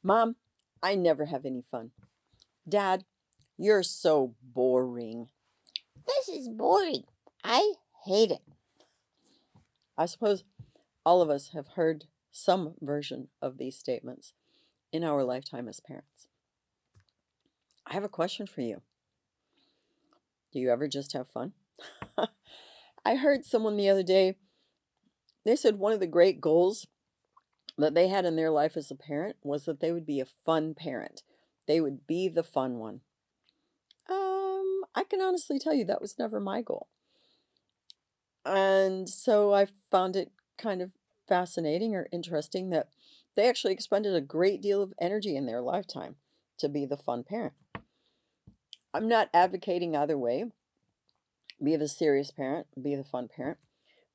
Mom, I never have any fun. Dad, you're so boring. This is boring. I hate it. I suppose all of us have heard some version of these statements in our lifetime as parents. I have a question for you. Do you ever just have fun? I heard someone the other day, they said one of the great goals that they had in their life as a parent was that they would be a fun parent. They would be the fun one. I can honestly tell you that was never my goal. And so I found it kind of fascinating or interesting that they actually expended a great deal of energy in their lifetime to be the fun parent. I'm not advocating either way. Be the serious parent, be the fun parent.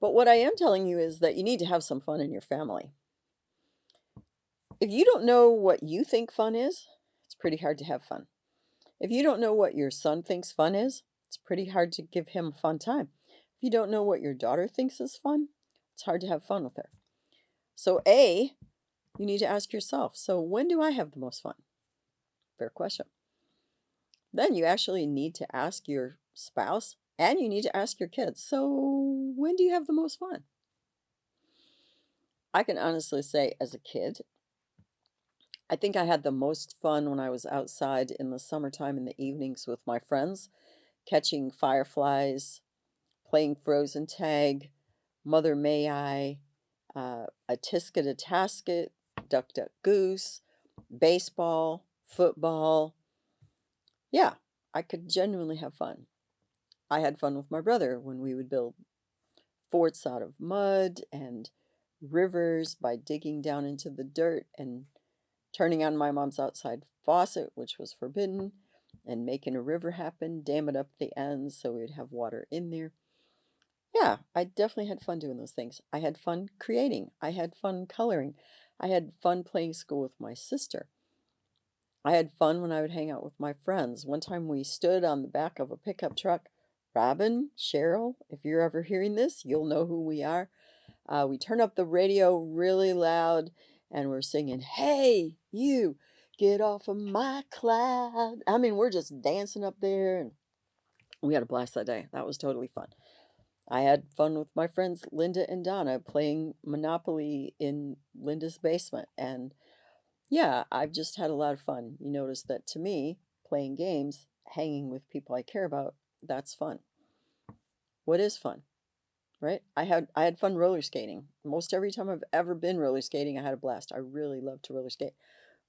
But what I am telling you is that you need to have some fun in your family. If you don't know what you think fun is, it's pretty hard to have fun. If you don't know what your son thinks fun is, it's pretty hard to give him a fun time. If you don't know what your daughter thinks is fun, it's hard to have fun with her. So, A, you need to ask yourself, so when do I have the most fun? Fair question. Then you actually need to ask your spouse and you need to ask your kids, so when do you have the most fun? I can honestly say, as a kid, I think I had the most fun when I was outside in the summertime in the evenings with my friends, catching fireflies, playing frozen tag, Mother May I, a tisket a tasket, duck duck goose, baseball, football. Yeah, I could genuinely have fun. I had fun with my brother when we would build forts out of mud and rivers by digging down into the dirt and turning on my mom's outside faucet, which was forbidden, and making a river happen, dam it up the ends so we would have water in there. Yeah, I definitely had fun doing those things. I had fun creating. I had fun coloring. I had fun playing school with my sister. I had fun when I would hang out with my friends. One time we stood on the back of a pickup truck. Robin, Cheryl, if you're ever hearing this, you'll know who we are. We turned up the radio really loud and we're singing, "Hey, you, get off of my cloud." I mean, we're just dancing up there and we had a blast that day. That was totally fun. I had fun with my friends Linda and Donna playing Monopoly in Linda's basement. And yeah, I've just had a lot of fun. You notice that to me, playing games, hanging with people I care about, that's fun. What is fun, right? I had fun roller skating. Most every time I've ever been roller skating, I had a blast. I really love to roller skate.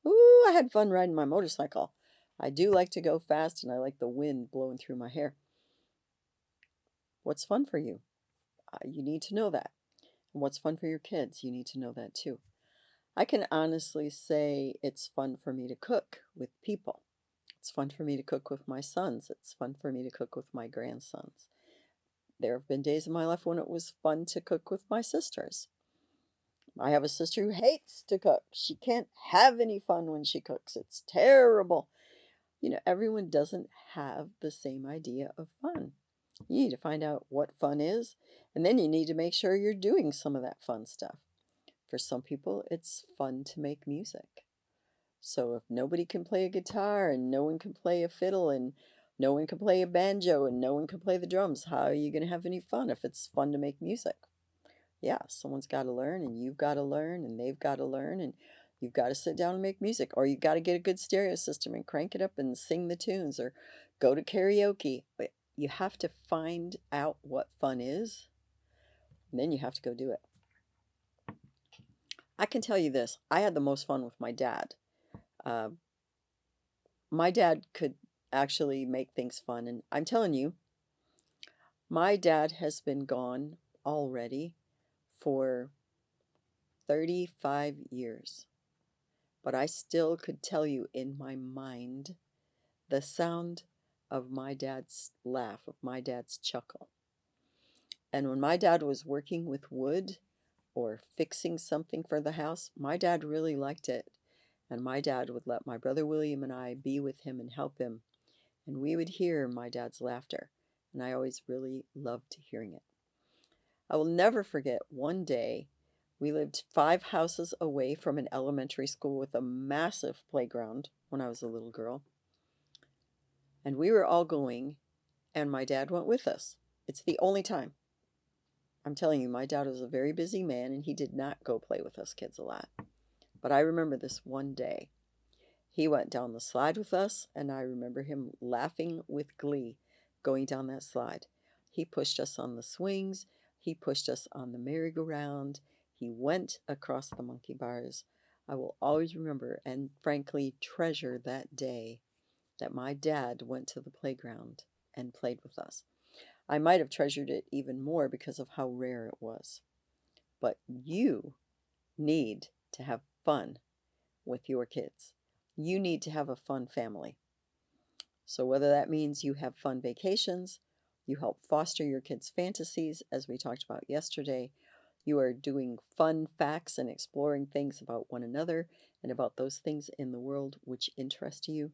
Ooh, I had fun riding my motorcycle. I do like to go fast and I like the wind blowing through my hair. What's fun for you? You need to know that. And what's fun for your kids? You need to know that too. I can honestly say it's fun for me to cook with people. It's fun for me to cook with my sons. It's fun for me to cook with my grandsons. There have been days in my life when it was fun to cook with my sisters. I have a sister who hates to cook. She can't have any fun when she cooks. It's terrible. Everyone doesn't have the same idea of fun. You need to find out what fun is, and then you need to make sure you're doing some of that fun stuff. For some people, it's fun to make music. So if nobody can play a guitar and no one can play a fiddle and no one can play a banjo and no one can play the drums, how are you going to have any fun if it's fun to make music? Yeah, someone's got to learn and you've got to learn and they've got to learn and you've got to sit down and make music, or you've got to get a good stereo system and crank it up and sing the tunes or go to karaoke. But you have to find out what fun is and then you have to go do it. I can tell you this, I had the most fun with my dad. Uh, my dad could actually make things fun, and I'm telling you, my dad has been gone already for 35 years. But I still could tell you in my mind the sound of my dad's laugh, of my dad's chuckle. And when my dad was working with wood or fixing something for the house, my dad really liked it. And my dad would let my brother William and I be with him and help him. And we would hear my dad's laughter. And I always really loved hearing it. I will never forget one day We lived 5 houses away from an elementary school with a massive playground when I was a little girl. And we were all going, and my dad went with us. It's the only time. I'm telling you, my dad was a very busy man, and he did not go play with us kids a lot. But I remember this one day. He went down the slide with us, and I remember him laughing with glee going down that slide. He pushed us on the swings, he pushed us on the merry-go-round, he went across the monkey bars. I will always remember and frankly treasure that day that my dad went to the playground and played with us. I might have treasured it even more because of how rare it was. But you need to have fun with your kids. You need to have a fun family. So, whether that means you have fun vacations, you help foster your kids' fantasies, as we talked about yesterday, you are doing fun facts and exploring things about one another and about those things in the world which interest you,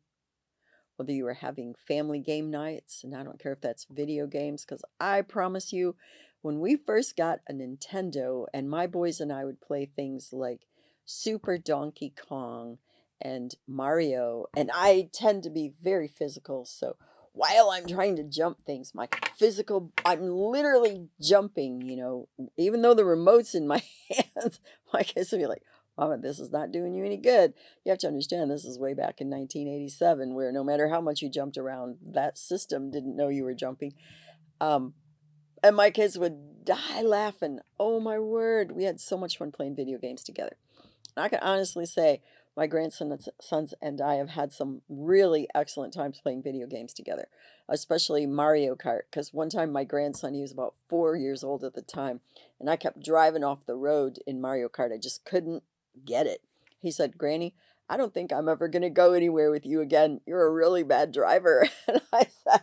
whether you are having family game nights, and I don't care if that's video games, because I promise you, when we first got a Nintendo and my boys and I would play things like Super Donkey Kong and Mario, and I tend to be very physical, so while I'm trying to jump things, I'm literally jumping, even though the remote's in my hands, my kids will be like, Mama, this is not doing you any good. You have to understand this is way back in 1987, where no matter how much you jumped around, that system didn't know you were jumping. Um, and my kids would die laughing. Oh my word, we had so much fun playing video games together. I can honestly say my sons and I have had some really excellent times playing video games together, especially Mario Kart. Because one time my grandson, he was about 4 years old at the time, and I kept driving off the road in Mario Kart. I just couldn't get it. He said, Granny, I don't think I'm ever going to go anywhere with you again. You're a really bad driver. And I said,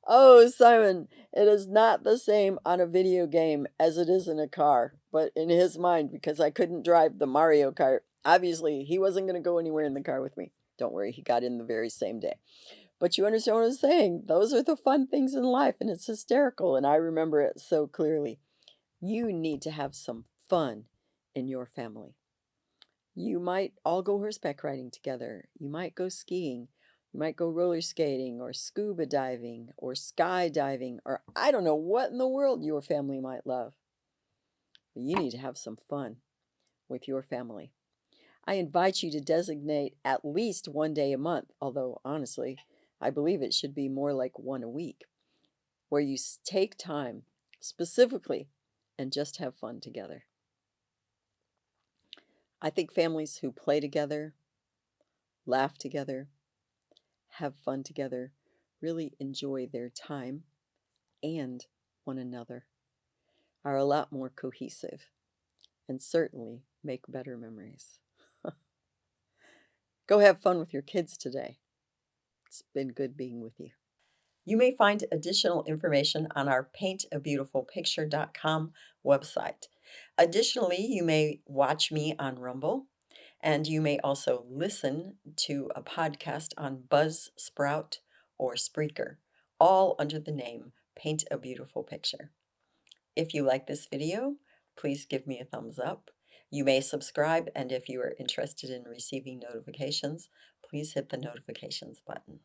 Oh, Simon, it is not the same on a video game as it is in a car, but in his mind, because I couldn't drive the Mario Kart, obviously he wasn't going to go anywhere in the car with me. Don't worry, he got in the very same day. But you understand what I'm saying? Those are the fun things in life, and it's hysterical, and I remember it so clearly. You need to have some fun in your family. You might all go horseback riding together. You might go skiing. You might go roller skating or scuba diving or skydiving or I don't know what in the world your family might love. But you need to have some fun with your family. I invite you to designate at least one day a month, although honestly, I believe it should be more like one a week, where you take time specifically and just have fun together. I think families who play together, laugh together, have fun together, really enjoy their time and one another, are a lot more cohesive, and certainly make better memories. Go have fun with your kids today. It's been good being with you. You may find additional information on our paintabeautifulpicture.com website. Additionally, you may watch me on Rumble, and you may also listen to a podcast on Buzzsprout or Spreaker, all under the name Paint a Beautiful Picture. If you like this video, please give me a thumbs up. You may subscribe, and if you are interested in receiving notifications, please hit the notifications button.